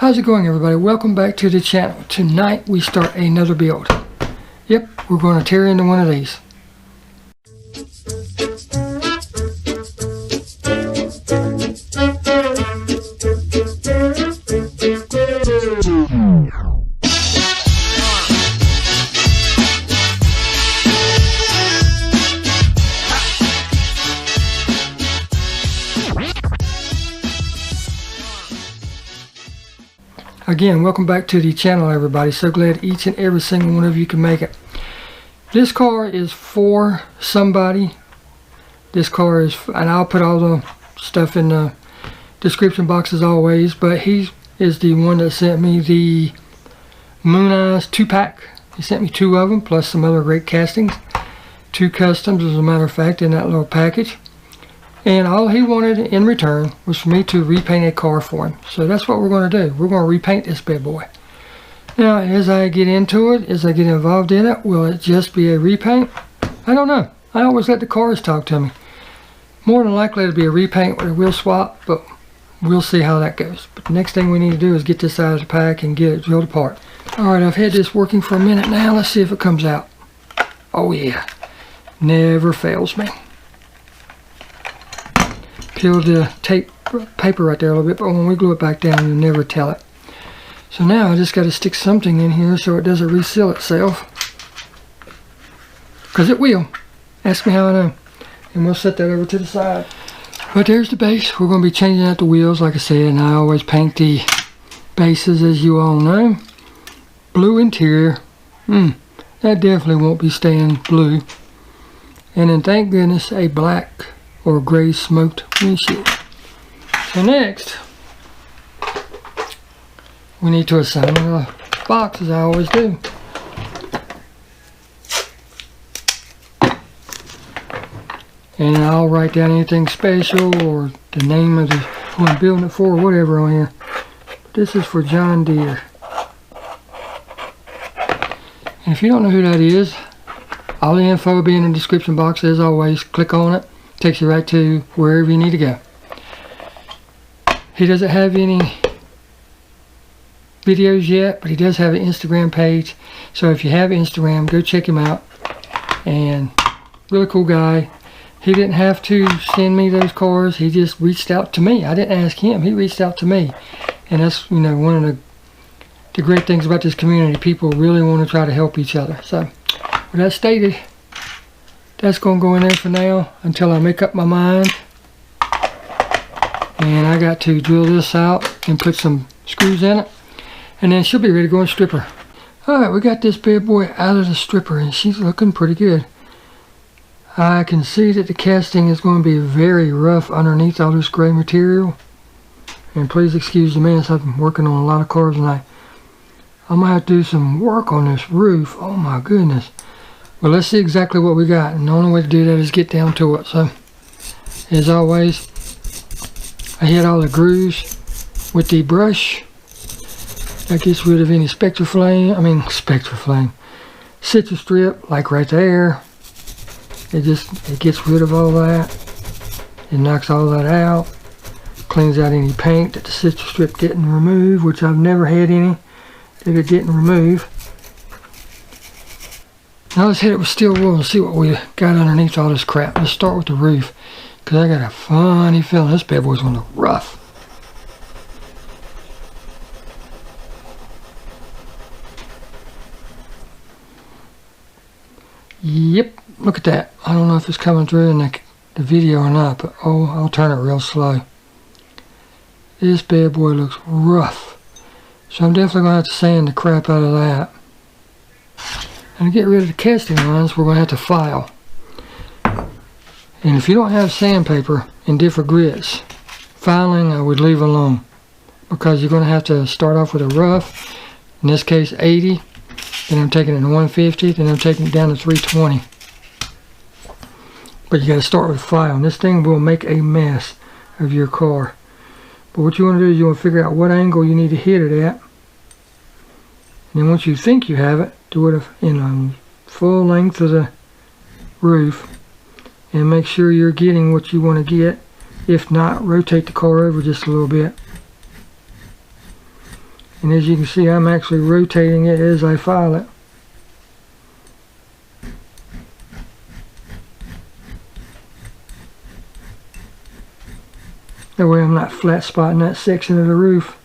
How's it going, everybody? Welcome back to the channel. Tonight we start another build. Yep, we're going to tear into one of these. Again, welcome back to the channel, everybody. So glad each and every single one of you can make it. This car is for somebody. This car is, and I'll put all the stuff in the description box as always, but he is the one that sent me the Moon Eyes 2-pack. He sent me 2 of them, plus some other great castings. 2 customs, as a matter of fact, in that little package. And all he wanted in return was for me to repaint a car for him. So that's what we're going to do. We're going to repaint this bad boy. Now, as I get into it, as I get involved in it, will it just be a repaint? I don't know. I always let the cars talk to me. More than likely it'll be a repaint with a wheel swap, but we'll see how that goes. But the next thing we need to do is get this out of the pack and get it drilled apart. Alright, I've had this working for a minute now. Let's see if it comes out. Oh yeah. Never fails me. Peel the tape paper right there a little bit, but when we glue it back down, you'll never tell it. So now I just got to stick something in here so it doesn't reseal itself, because it will. Ask me how I know. And we'll set that over to the side. But there's the base. We're going to be changing out the wheels, like I said, and I always paint the bases, as you all know. Blue interior. That definitely won't be staying blue. And then, thank goodness, a black or gray smoked windshield. So next, we need to assign a box, as I always do. And I'll write down anything special or the name of the who I'm building it for or whatever on here. But this is for John Deere. And if you don't know who that is, all the info will be in the description box as always. Click on it. Takes you right to wherever you need to go. He doesn't have any videos yet, but he does have an Instagram page. So if you have Instagram, go check him out. And really cool guy. He didn't have to send me those cars. He just reached out to me. I didn't ask him. He reached out to me. And that's, you know, one of the great things about this community. People really want to try to help each other. So with that stated, that's going to go in there for now until I make up my mind. And I got to drill this out and put some screws in it. And then she'll be ready to go in stripper. Alright, we got this bad boy out of the stripper and she's looking pretty good. I can see that the casting is going to be very rough underneath all this gray material. And please excuse the mess, I've been working on a lot of cars tonight. I'm going to have to do some work on this roof. Oh my goodness. Well, let's see exactly what we got, and the only way to do that is get down to it. So, as always, I hit all the grooves with the brush. That gets rid of any citrus strip, like right there. It gets rid of all that. It knocks all that out. Cleans out any paint that the citrus strip didn't remove, which I've never had any that it didn't remove. Now let's hit it with steel wool and see what we got underneath all this crap. Let's start with the roof, because I got a funny feeling this bad boy's going to look rough. Yep, look at that. I don't know if it's coming through in the video or not, but oh, I'll turn it real slow. This bad boy looks rough. So I'm definitely going to have to sand the crap out of that. And to get rid of the casting lines, we're going to have to file. And if you don't have sandpaper in different grits, filing I would leave alone, because you're going to have to start off with a rough, in this case 80, then I'm taking it to 150, then I'm taking it down to 320. But you got to start with file, and this thing will make a mess of your car. But what you want to do is you want to figure out what angle you need to hit it at. And then once you think you have it, do it in a full length of the roof and make sure you're getting what you want to get. If not, rotate the car over just a little bit. And as you can see, I'm actually rotating it as I file it. That way I'm not flat spotting that section of the roof.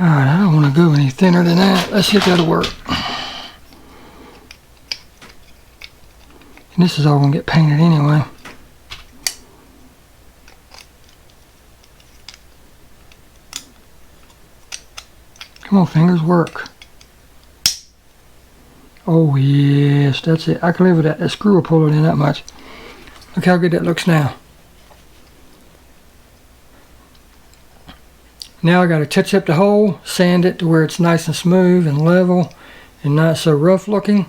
Alright, I don't want to go any thinner than that. Let's see if that'll work. And this is all going to get painted anyway. Come on, fingers, work. Oh yes, that's it. I can live with that. That screw will pull it in that much. Look how good that looks now. Now I got to touch up the hole, sand it to where it's nice and smooth and level and not so rough looking.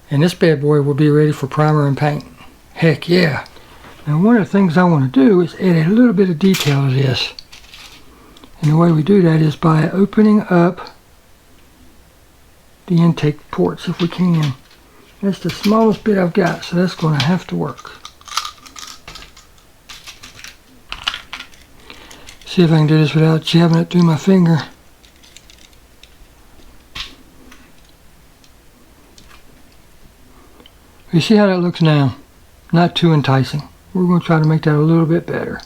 And this bad boy will be ready for primer and paint. Heck yeah. Now one of the things I want to do is add a little bit of detail to this. And the way we do that is by opening up the intake ports if we can. That's the smallest bit I've got, so that's going to have to work. See if I can do this without jabbing it through my finger. You see how that looks now? Not too enticing. We're going to try to make that a little bit better.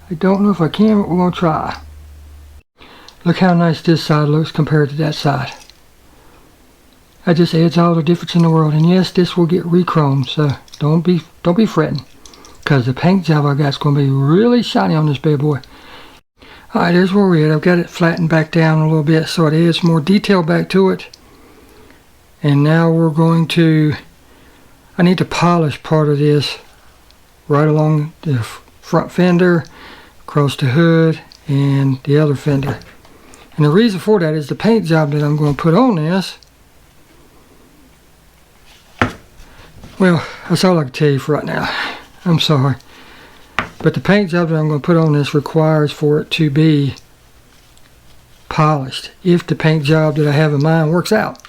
I don't know if I can, but we're going to try. Look how nice this side looks compared to that side. That just adds all the difference in the world. And yes, this will get re-chromed, so don't be fretting. Because the paint job I got is going to be really shiny on this bad boy. Alright, there's where we're at. I've got it flattened back down a little bit so it adds more detail back to it. And now we're going to, I need to polish part of this right along the front fender, across the hood, and the other fender. And the reason for that is the paint job that I'm going to put on this. Well, that's all I can tell you for right now. I'm sorry. But the paint job that I'm going to put on this requires for it to be polished if the paint job that I have in mind works out.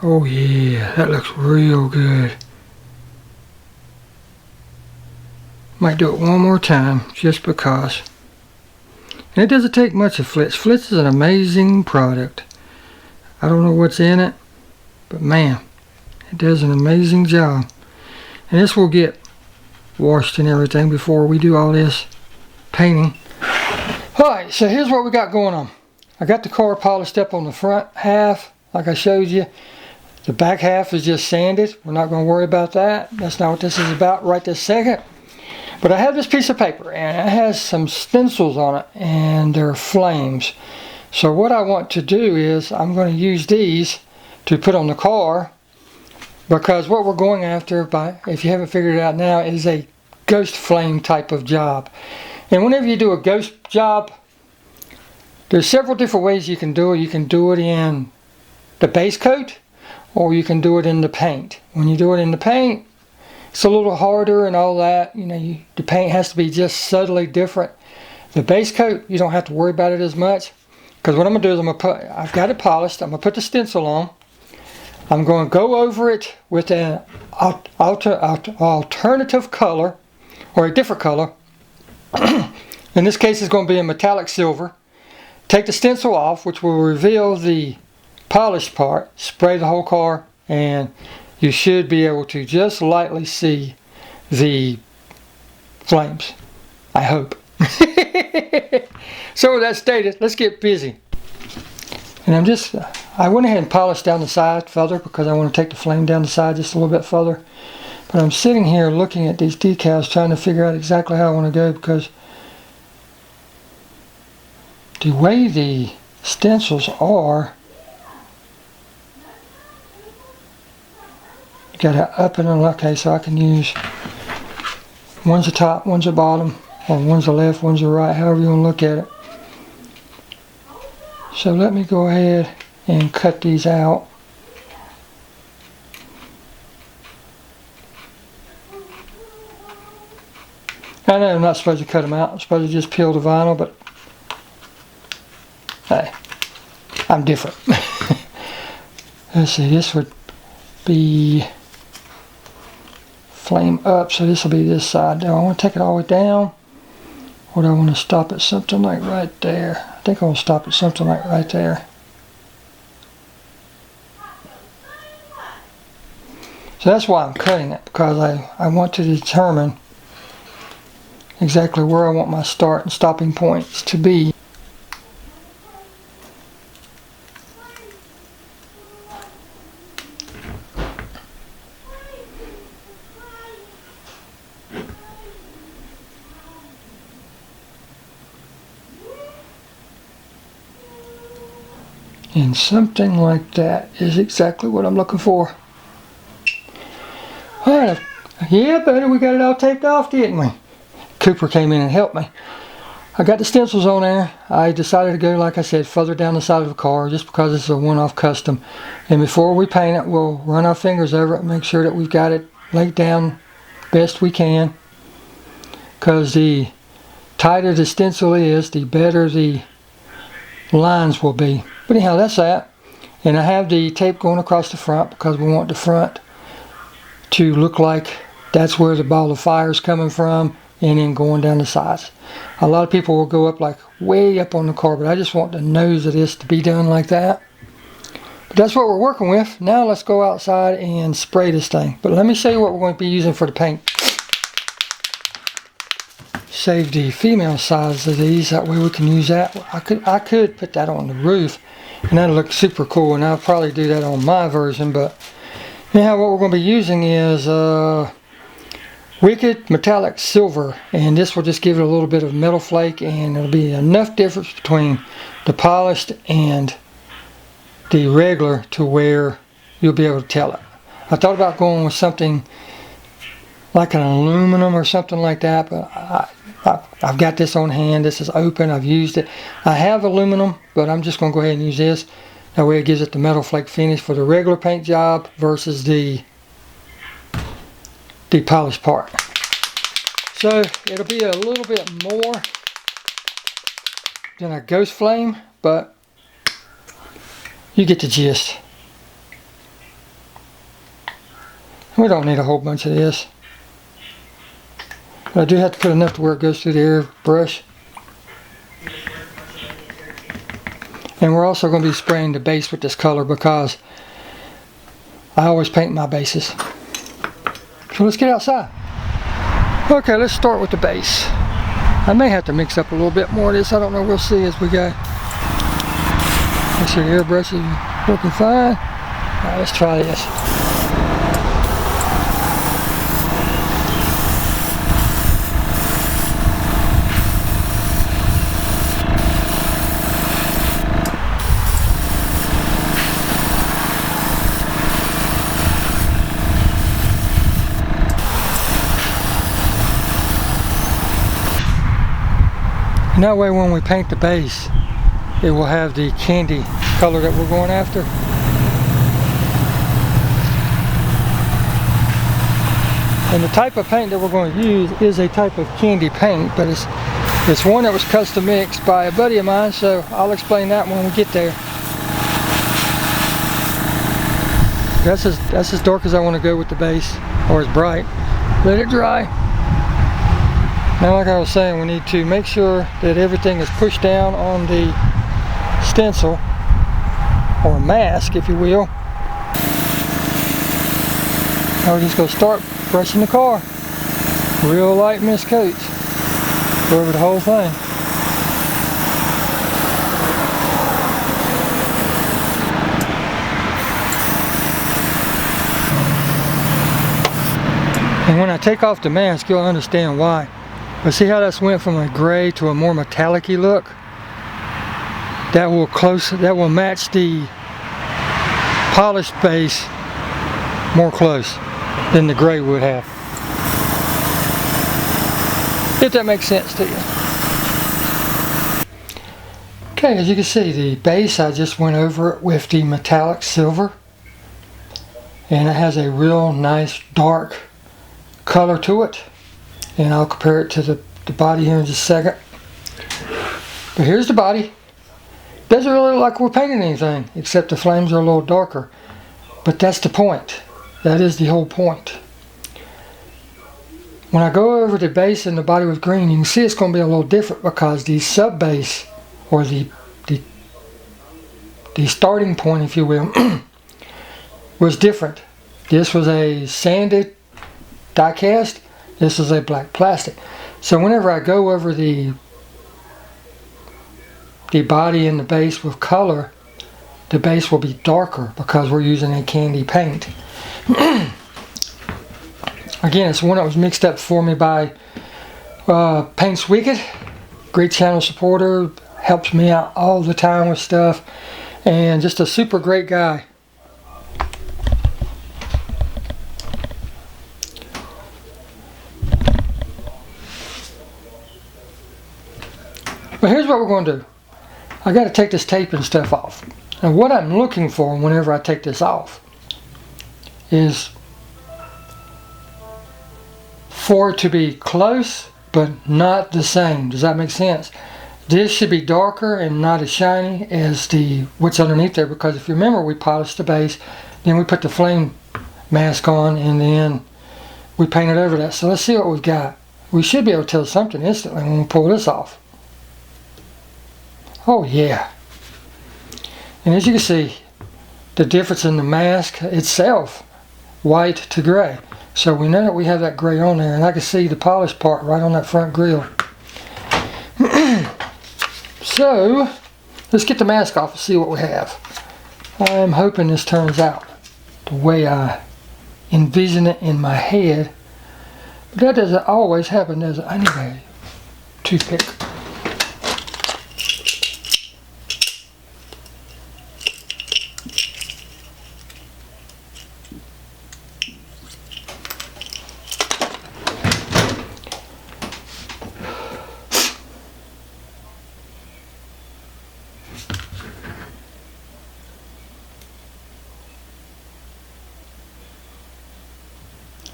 Oh yeah, that looks real good. Might do it one more time, just because. And it doesn't take much of Flitz. Flitz is an amazing product. I don't know what's in it, but man, it does an amazing job. And this will get washed and everything before we do all this painting. Alright, so here's what we got going on. I got the car polished up on the front half, like I showed you. The back half is just sanded. We're not going to worry about that. That's not what this is about right this second. But I have this piece of paper, and it has some stencils on it, and they're flames. So what I want to do is I'm going to use these to put on the car, because what we're going after, if you haven't figured it out now, is a ghost flame type of job. And whenever you do a ghost job, there's several different ways you can do it. You can do it in the base coat, or you can do it in the paint. When you do it in the paint, it's a little harder and all that. You know, the paint has to be just subtly different. The base coat, you don't have to worry about it as much. Because what I'm going to do is I've got it polished. I'm going to put the stencil on. I'm going to go over it with an alternative color, or a different color. In this case, it's going to be a metallic silver. Take the stencil off, which will reveal the polished part. Spray the whole car, and you should be able to just lightly see the flames. I hope. So with that stated, let's get busy. And I went ahead and polished down the side further because I want to take the flame down the side just a little bit further. But I'm sitting here looking at these decals, trying to figure out exactly how I want to go, because the way the stencils are, you got to up and down. Okay, so I can use one's the top, one's the bottom, or one's the left, one's the right, however you want to look at it. So let me go ahead and cut these out. I know I'm not supposed to cut them out. I'm supposed to just peel the vinyl, but hey, I'm different. Let's see, this would be flame up, so this will be this side. Now I want to take it all the way down, or do I want to stop at something like right there? I think I want to stop at something like right there. So that's why I'm cutting it, because I want to determine exactly where I want my start and stopping points to be. And something like that is exactly what I'm looking for. Alright, yeah, buddy, we got it all taped off, didn't we? Cooper came in and helped me. I got the stencils on there. I decided to go, like I said, further down the side of the car, just because it's a one-off custom. And before we paint it, we'll run our fingers over it and make sure that we've got it laid down best we can. Because the tighter the stencil is, the better the lines will be. But anyhow, that's that. And I have the tape going across the front because we want the front to look like that's where the ball of fire is coming from, and then going down the sides. A lot of people will go up like way up on the car, but I just want the nose of this to be done like that. But that's what we're working with. Now let's go outside and spray this thing. But let me show you what we're going to be using for the paint. Save the female size of these, that way we can use that. I could put that on the roof, and that'll look super cool, and I'll probably do that on my version. But anyhow, what we're going to be using is Wicked Metallic Silver, and this will just give it a little bit of metal flake, and it'll be enough difference between the polished and the regular to where you'll be able to tell it. I thought about going with something like an aluminum or something like that, but I've got this on hand. This is open. I've used it. I have aluminum, but I'm just going to go ahead and use this. That way it gives it the metal flake finish for the regular paint job versus the polished part. So it'll be a little bit more than a ghost flame, but you get the gist. We don't need a whole bunch of this. But I do have to put enough to where it goes through the airbrush. And we're also going to be spraying the base with this color because I always paint my bases. So let's get outside. Okay, let's start with the base. I may have to mix up a little bit more of this. I don't know. We'll see as we go. Make sure the airbrush is working fine. Alright, let's try this. And that way when we paint the base, it will have the candy color that we're going after. And the type of paint that we're going to use is a type of candy paint, but it's one that was custom mixed by a buddy of mine, so I'll explain that when we get there. That's as dark as I want to go with the base, or as bright. Let it dry. Now, like I was saying, we need to make sure that everything is pushed down on the stencil, or mask, if you will. Now we're just going to start brushing the car. Real light mist coats. Go over the whole thing. And when I take off the mask, you'll understand why. But see how that's went from a gray to a more metallic-y look? That will match the polished base more close than the gray would have. If that makes sense to you. Okay, as you can see, the base, I just went over it with the metallic silver. And it has a real nice dark color to it. And I'll compare it to the body here in just a second. But here's the body. Doesn't really look like we're painting anything, except the flames are a little darker. But that's the point. That is the whole point. When I go over the base and the body with green, you can see it's going to be a little different because the sub base, or the starting point, if you will, was different. This was a sanded die-cast. This is a black plastic. So whenever I go over the body and the base with color, the base will be darker because we're using a candy paint. Again, it's one that was mixed up for me by Paints Wicked. Great channel supporter, helps me out all the time with stuff, and just a super great guy. But here's what we're going to do. I got to take this tape and stuff off. And what I'm looking for whenever I take this off is for it to be close but not the same. Does that make sense? This should be darker and not as shiny as what's underneath there, because if you remember, we polished the base, then we put the flame mask on, and then we painted over that. So let's see what we've got. We should be able to tell something instantly when we pull this off. Oh yeah. And as you can see, the difference in the mask itself, white to gray. So we know that we have that gray on there, and I can see the polished part right on that front grill. So, let's get the mask off and see what we have. I'm hoping this turns out the way I envision it in my head. But that doesn't always happen, does it? I need a toothpick.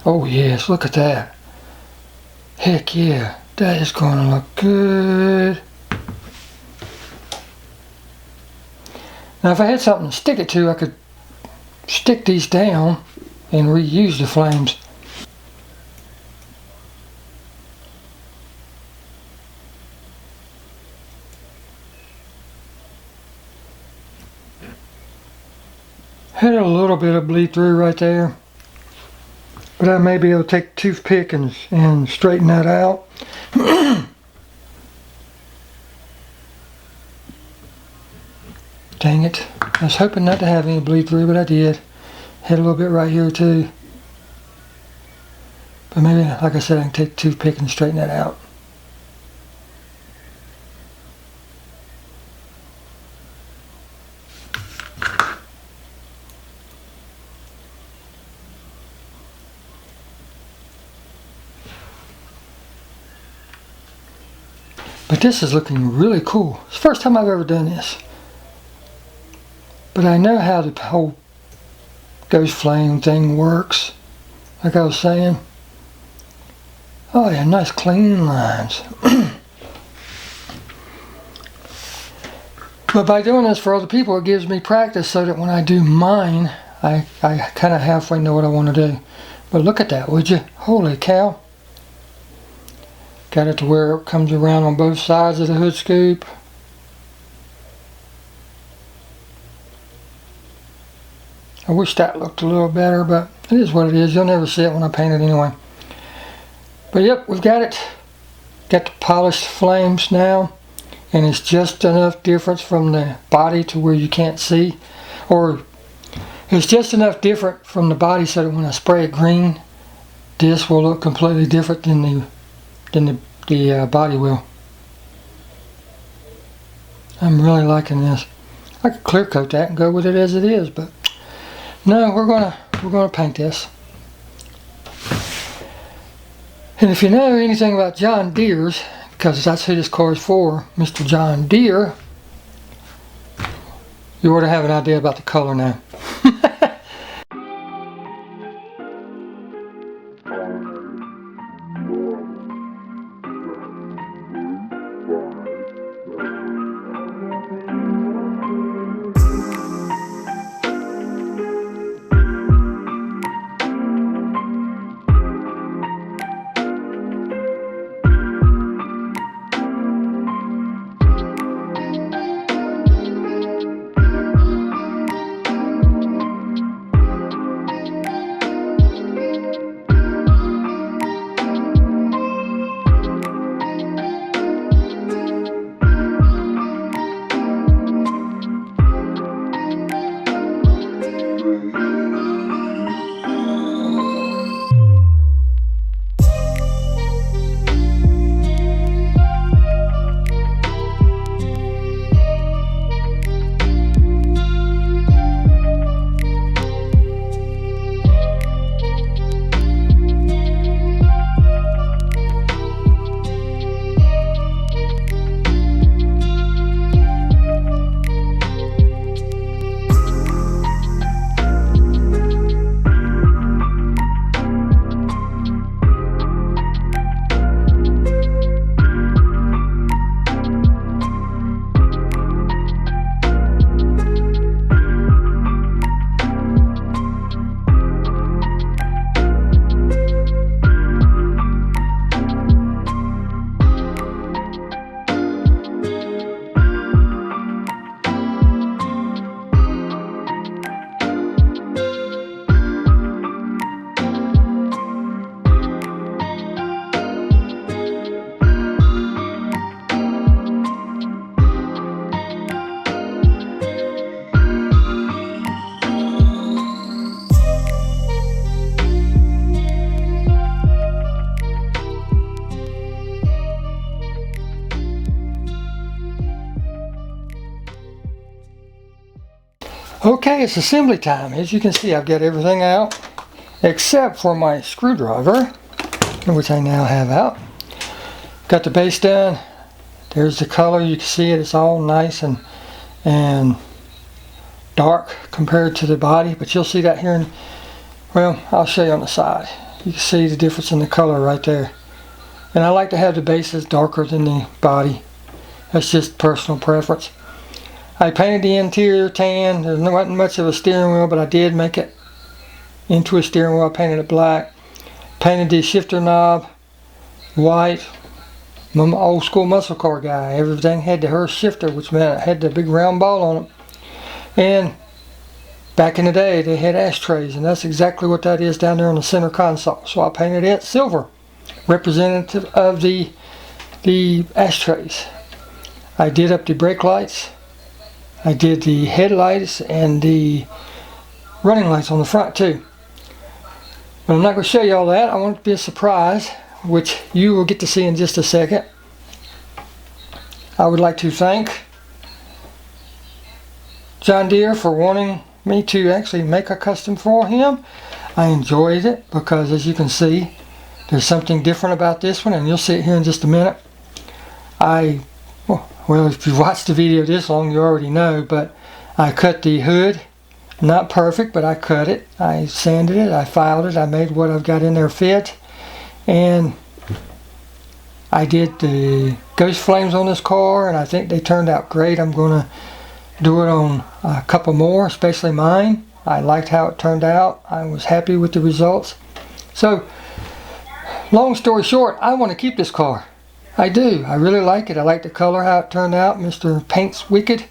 Oh yes, look at that. Heck yeah, that is going to look good. Now if I had something to stick it to, I could stick these down and reuse the flames. Had a little bit of bleed through right there, but I may be able to take a toothpick and straighten that out. Dang it. I was hoping not to have any bleed through, but I did. Had a little bit right here too. But maybe, like I said, I can take a toothpick and straighten that out. But this is looking really cool. It's the first time I've ever done this. But I know how the whole ghost flame thing works. Like I was saying. Oh yeah, nice clean lines. But by doing this for other people, it gives me practice so that when I do mine, I kind of halfway know what I want to do. But look at that, would you? Holy cow. Got it to where it comes around on both sides of the hood scoop. I wish that looked a little better, but it is what it is. You'll never see it when I paint it anyway. But yep, we've got it. Got the polished flames now. And it's just enough difference from the body to where you can't see. Or it's just enough different from the body so that when I spray it green, this will look completely different than the body will. I'm really liking this. I could clear coat that and go with it as it is, but no, we're gonna paint this. And if you know anything about John Deere's, because that's who this car is for, Mr. John Deere, you ought to have an idea about the color now. Okay, it's assembly time. As you can see, I've got everything out except for my screwdriver, which I now have out. Got the base done. There's the color. You can see it. It's all nice and dark compared to the body, but you'll see that here in, well, I'll show you on the side. You can see the difference in the color right there. And I like to have the bases darker than the body. That's just personal preference. I painted the interior tan. There wasn't much of a steering wheel, but I did make it into a steering wheel. I painted it black. Painted the shifter knob white. I'm an old school muscle car guy. Everything had the Hurst shifter, which meant it had the big round ball on it. And Back in the day, they had ashtrays, and that's exactly what that is down there on the center console. So I painted it silver, representative of the ashtrays. I did up the brake lights. I did the headlights and the running lights on the front too. But I'm not going to show you all that. I want it to be a surprise, which you will get to see in just a second. I would like to thank John Deere for wanting me to actually make a custom for him. I enjoyed it because, as you can see, there's something different about this one, and you'll see it here in just a minute. Well, if you've watched the video this long, you already know, but I cut the hood. Not perfect, but I cut it. I sanded it, I filed it, I made what I've got in there fit, and I did the ghost flames on this car, and I think they turned out great. I'm going to do it on a couple more, especially mine. I liked how it turned out. I was happy with the results. So, long story short, I want to keep this car. I do. I really like it. I like the color, how it turned out. Mr. Paint's Wicked,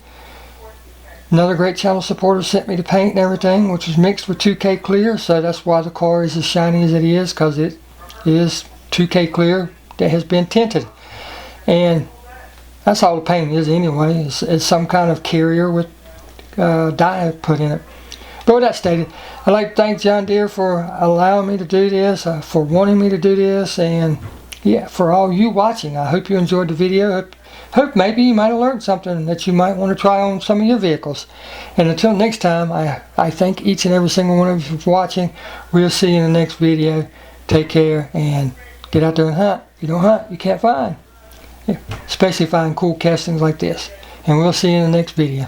another great channel supporter, sent me the paint and everything, which was mixed with 2K clear, so that's why the car is as shiny as it is, because it is 2K clear that has been tinted. And that's all the paint is anyway. It's some kind of carrier with dye put in it. But with that stated, I'd like to thank John Deere for allowing me to do this, for wanting me to do this, and yeah, for all you watching. I hope you enjoyed the video. Hope maybe you might have learned something that you might want to try on some of your vehicles. And until next time, I thank each and every single one of you for watching. We'll see you in the next video. Take care and get out there and hunt. If you don't hunt, you can't find. Especially find cool castings like this. And we'll see you in the next video.